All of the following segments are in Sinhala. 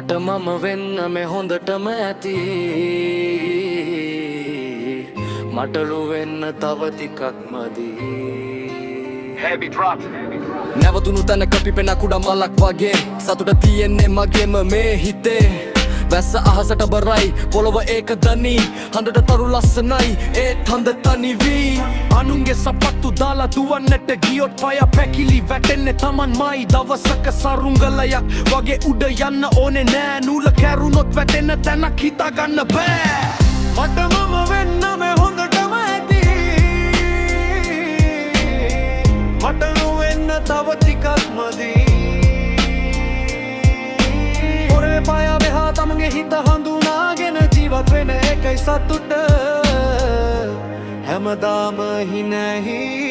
මට මම වෙන්න මේ හොඳටම ඇති මටලු වෙන්න තව ටිකක් මදි Heavy drop. නැවතුණු තැනක පිපෙන කුඩා මලක් වගේ සතුට තියෙන්නේ මගේම මේ හිතේ වැස්ස අහසට බරයි පොළොව ඒක දනි හඬට තරු ලස්සනයි ඒත් හඳ තනි වී අනුන්ගේ සපත්තු දාලා දුවන්නට ගියොත් පය පැකිලි වැටෙන්නේ තමන්මයි දවසක සරුංගලයක් වගේ උඩ යන්න ඕනේ නෑ නූල කැරුණොත් වැටෙන තැනක් හිතාගන්න බෑ මට මම වෙන්න මේ හොඳටම ඇති මට නොවෙන්න තව ටිකක් මදි පායා වෙහා තමගේ හිත හඳුනාගෙන ජීවත් වෙන එකයි සතුට හැමදාම හිනැහිලා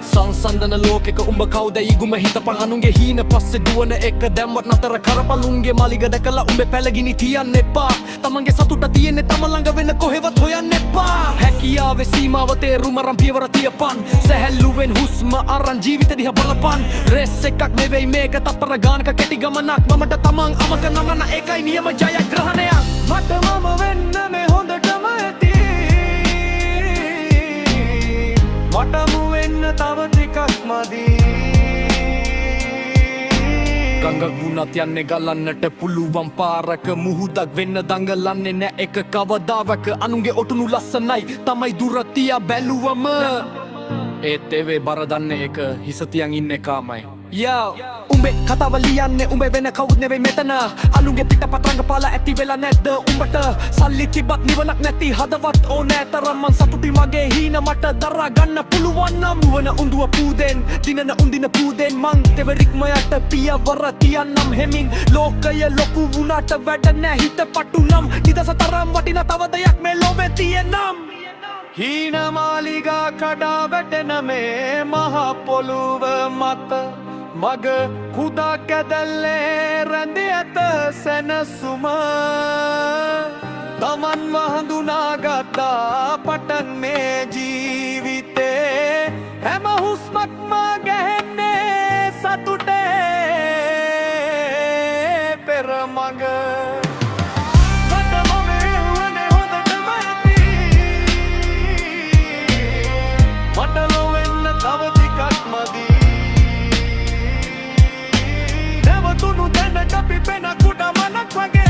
සංසන්දන ලෝකෙක උඹ කවුද ඉගුම හිතපන් අනුන්ගේ හීන පස්සේ දුවන එක දැම්මත් නතර කරපලුන්ගේ මලිග දැකලා උඹේ පැලගිනි තියන්න එපා තමන්ගේ සතුට තියෙන්නේ තම ළඟ වෙන කොහෙවත් හොයන්න එපා හැකියාවේ සීමාව තේරුම අරන් පියවර තියපන් සැහැල්ලුවෙන් හුස්ම අරන් ජීවිතේ දිහා බලපන් රේස් එකක් නෙවෙයි මේක තප්පර ගානක කෙටි ගමනක් මමට තමන් අමක නමන එකයි නියම ජයග්‍රහණයක් මට මම වෙන්න මේ හොඳටම ඇති මටම වෙන්න තව ටිකක් මදි ගඟක් වුණත් යන්නේ ගලන්නට පුළුවන් පාරක මුහුදක් වෙන්න දඟලන්නේ නෑ එක කවදාවක අනුන්ගේ ඔටුනු ලස්සනයි තමයි දුර තියා බැලුවම ඒත් ඒවේ බර දන්නේ එක හිස තියන් ඉන්නේ කාමයි උඹේ කතාව ලියන්නේ උඹේ වෙන කවුද නෙවෙයි මෙතන අනුන්ගේ පිටපත් රංගපාලා ඇති වෙලා නැද්ද උඹට සල්ලි තිබ්බත් නිවනක් නැති හදවත් ඕනෑ තරම් මං සතුටි මගේ හීන මට දරා ගන්න පුළුවන් නම් වුණ උඳුව පූදෙන් දිනන උන්දින පූදෙන් මං තෙවරික්ම යට පියවර තියන්නම් හෙමින් ලෝකය ලොකු වුණාට වැඩ නෑ හිත පටු නම් නිදස තරම් වටින තව දෙයක් මේ ලෝකේ තියෙනම් හීන මාලිගා කඩා වැටෙන මේ මහ පොළොව මත මග කුඩා කැදල්ලේ රැඳී ඇත සැනසුම තමන්ව හඳුනාගත්තා පටන් මේ ජීවිතේ හැම හුස්මක්ම ගැහෙන්නේ සතුටේ පෙර මඟ පිපෙන කුඩා මලක් වගේ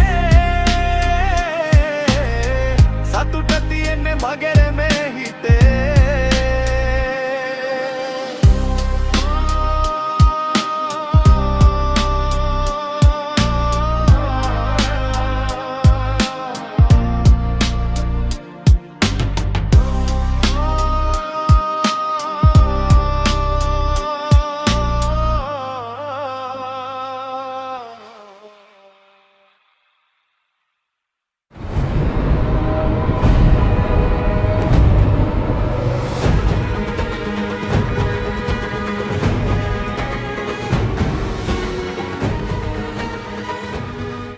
සතුට තියෙන්නේ මගේ මේ හිතේ